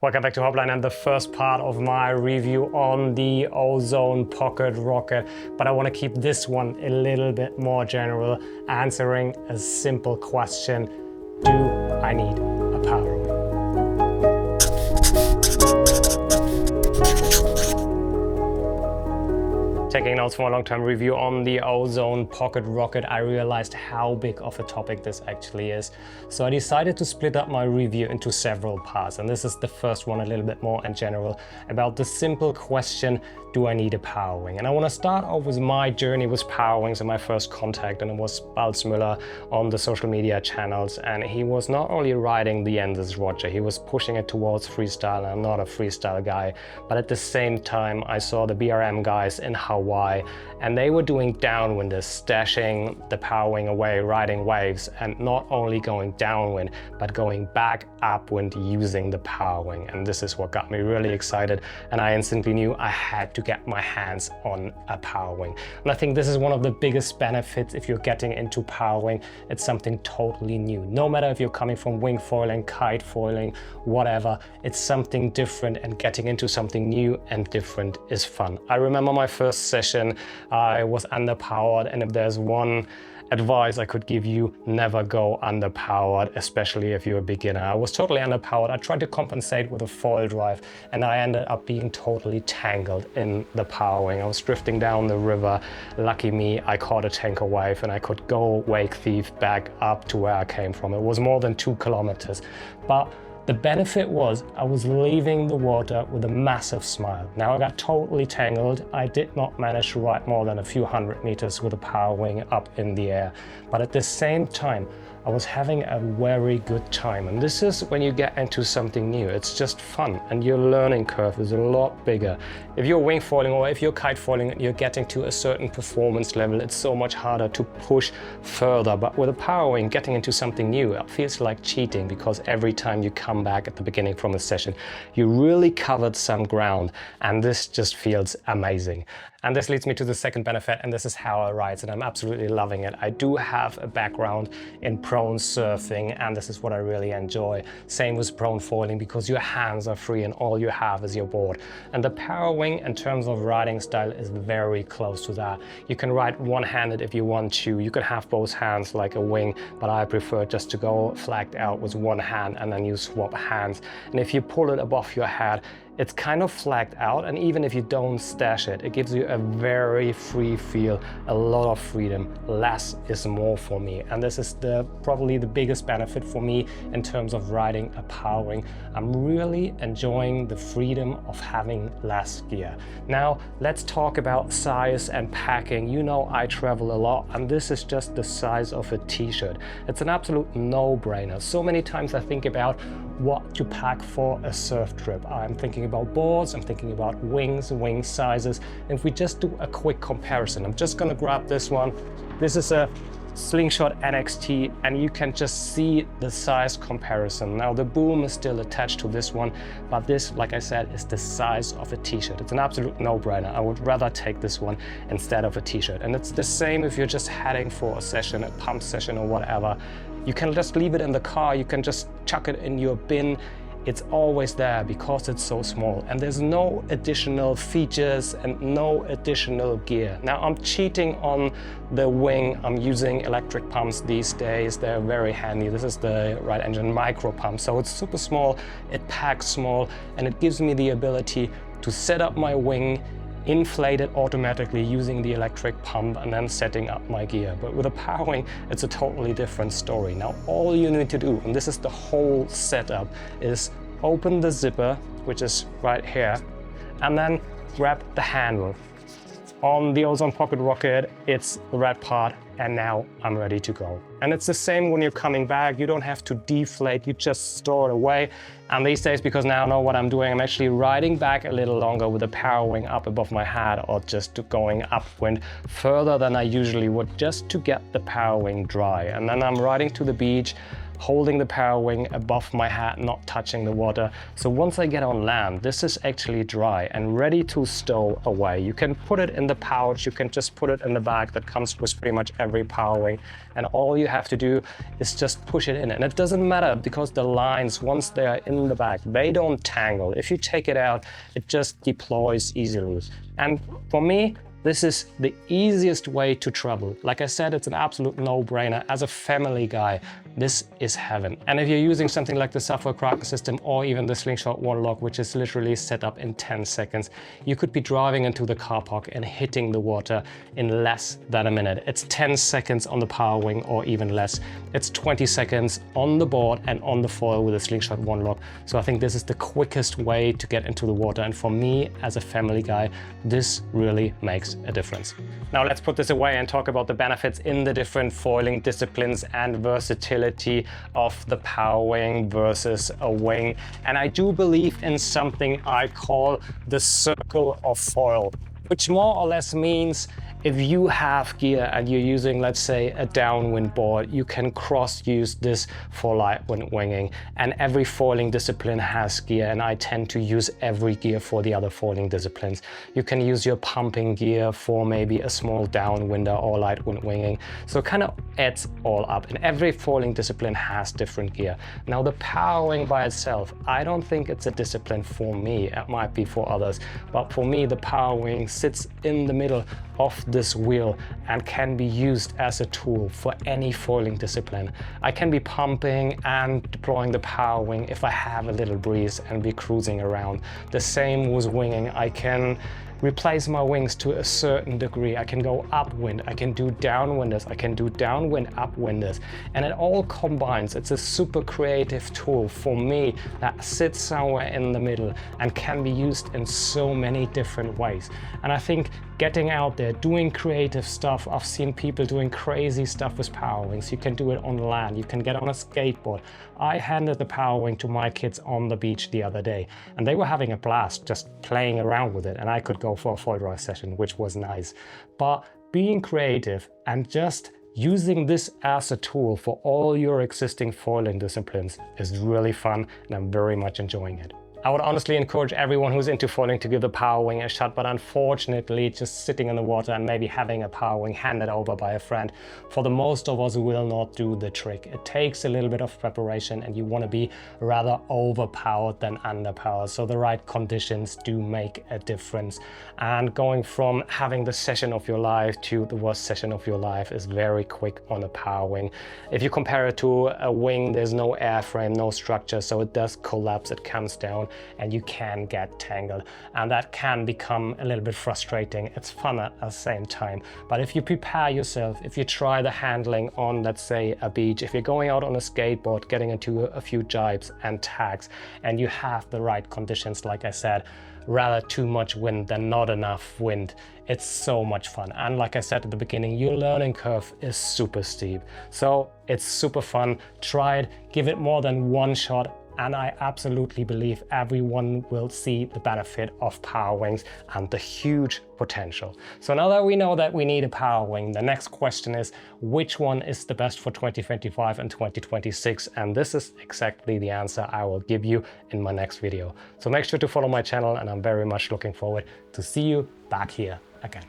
Welcome back to Hoppline and the first part of my review on the Ozone Pocket Rocket, but I want to keep this one a little bit more general, answering a simple question: do I need a parawing? Taking notes for a long-term review on the Ozone Pocket Rocket, I realized how big of a topic this actually is. So I decided to split up my review into several parts, and this is the first one a little bit more in general about the simple question, do I need a parawing? And I want to start off with my journey with parawings and my first contact, and it was Balzmüller on the social media channels, and he was not only riding the Endless Roger, he was pushing it towards freestyle, and I'm not a freestyle guy, but at the same time I saw the BRM guys in Hawaii, and they were doing downwinders, stashing the parawing away, riding waves, and not only going downwind, but going back upwind using the parawing. And this is what got me really excited, and I instantly knew I had to get my hands on a parawing. And I think this is one of the biggest benefits if you're getting into parawing. It's something totally new. No matter if you're coming from wing foiling, kite foiling, whatever, it's something different, and getting into something new and different is fun. I remember my first session, I was underpowered, and if there's one advice I could give you, never go underpowered, especially if you're a beginner. I was totally underpowered. I tried to compensate with a foil drive, and I ended up being totally tangled in the parawing. I was drifting down the river. Lucky me, I caught a tanker wave and I could go wake thief back up to where I came from. It was more than 2 kilometers, but the benefit was I was leaving the water with a massive smile. Now I got totally tangled. I did not manage to ride more than a few hundred meters with a parawing up in the air. But at the same time, I was having a very good time. And this is when you get into something new. It's just fun, and your learning curve is a lot bigger. If you're wing foiling or if you're kite foiling and you're getting to a certain performance level, it's so much harder to push further. But with a parawing, getting into something new, it feels like cheating, because every time you come back at the beginning from a session, you really covered some ground, and this just feels amazing. And this leads me to the second benefit, and this is how I ride, and I'm absolutely loving it. I do have a background in prone surfing, and this is what I really enjoy. Same with prone foiling, because your hands are free and all you have is your board. And the parawing in terms of riding style is very close to that. You can ride one-handed if you want to. You can have both hands like a wing, but I prefer just to go flagged out with one hand and then you swap hands. And if you pull it above your head, it's kind of flagged out, and even if you don't stash it, it gives you a very free feel, a lot of freedom. Less is more for me, and this is probably the biggest benefit for me in terms of riding a parawing. I'm really enjoying the freedom of having less gear. Now let's talk about size and packing. You know I travel a lot, and this is just the size of a t-shirt. It's an absolute no-brainer. So many times I think about what to pack for a surf trip. I'm thinking about boards, I'm thinking about wings, wing sizes. And if we just do a quick comparison, I'm just gonna grab this one. This is a Slingshot NXT, and you can just see the size comparison. Now the boom is still attached to this one, but this, like I said, is the size of a t-shirt. It's an absolute no-brainer. I would rather take this one instead of a t-shirt. And it's the same if you're just heading for a session, a pump session or whatever. You can just leave it in the car, you can just chuck it in your bin. It's always there because it's so small, and there's no additional features and no additional gear. Now I'm cheating on the wing. I'm using electric pumps these days. They're very handy. This is the Right Engine micro pump, so it's super small, it packs small, and it gives me the ability to set up my wing, inflate it automatically using the electric pump, and then setting up my gear. But with a parawing, it's a totally different story. Now all you need to do, and this is the whole setup, is open the zipper, which is right here, and then grab the handle. On the Ozone Pocket Rocket, it's the red part, and now I'm ready to go. And it's the same when you're coming back. You don't have to deflate, you just store it away. And these days, because now I know what I'm doing, I'm actually riding back a little longer with the parawing up above my head, or just going upwind further than I usually would, just to get the parawing dry. And then I'm riding to the beach, holding the power wing above my head, not touching the water. So once I get on land, this is actually dry and ready to stow away. You can put it in the pouch, you can just put it in the bag that comes with pretty much every power wing, and all you have to do is just push it in. And it doesn't matter because the lines, once they are in the bag, they don't tangle. If you take it out, it just deploys easily. And for me, this is the easiest way to travel. Like I said, it's an absolute no-brainer. As a family guy, this is heaven. And if you're using something like the Sapphire Kraken system or even the Slingshot One Lock, which is literally set up in 10 seconds, you could be driving into the car park and hitting the water in less than a minute. It's 10 seconds on the power wing or even less. It's 20 seconds on the board and on the foil with a Slingshot One Lock. So I think this is the quickest way to get into the water. And for me, as a family guy, this really makes a difference. Now let's put this away and talk about the benefits in the different foiling disciplines and versatility of the power wing versus a wing. And I do believe in something I call the circle of foil, which more or less means if you have gear and you're using, let's say, a downwind board, you can cross-use this for light wind winging. And every foiling discipline has gear, and I tend to use every gear for the other foiling disciplines. You can use your pumping gear for maybe a small downwinder or light wind winging. So it kind of adds all up, and every foiling discipline has different gear. Now the power wing by itself, I don't think it's a discipline for me. It might be for others, but for me, the power wing sits in the middle of this wheel and can be used as a tool for any foiling discipline. I can be pumping and deploying the power wing if I have a little breeze and be cruising around. The same with winging. I can replace my wings to a certain degree. I can go upwind, I can do downwinders, I can do downwind upwinders, and it all combines. It's a super creative tool for me that sits somewhere in the middle and can be used in so many different ways. And I think getting out there, doing creative stuff. I've seen people doing crazy stuff with power wings. You can do it on land, you can get on a skateboard. I handed the power wing to my kids on the beach the other day, and they were having a blast just playing around with it, and I could go for a foil drive session, which was nice. But being creative and just using this as a tool for all your existing foiling disciplines is really fun, and I'm very much enjoying it. I would honestly encourage everyone who's into foiling to give the power wing a shot, but unfortunately, just sitting in the water and maybe having a power wing handed over by a friend, for the most of us, will not do the trick. It takes a little bit of preparation, and you want to be rather overpowered than underpowered. So the right conditions do make a difference. And going from having the session of your life to the worst session of your life is very quick on a power wing. If you compare it to a wing, there's no airframe, no structure, so it does collapse, it comes down, and you can get tangled, and that can become a little bit frustrating. It's fun at the same time, but if you prepare yourself, if you try the handling on, let's say, a beach, if you're going out on a skateboard, getting into a few jibes and tags, and you have the right conditions, like I said, rather too much wind than not enough wind, it's so much fun. And like I said at the beginning, your learning curve is super steep, so it's super fun. Try it, give it more than one shot, and I absolutely believe everyone will see the benefit of power wings and the huge potential. So now that we know that we need a power wing, the next question is, which one is the best for 2025 and 2026? And this is exactly the answer I will give you in my next video. So make sure to follow my channel, and I'm very much looking forward to see you back here again.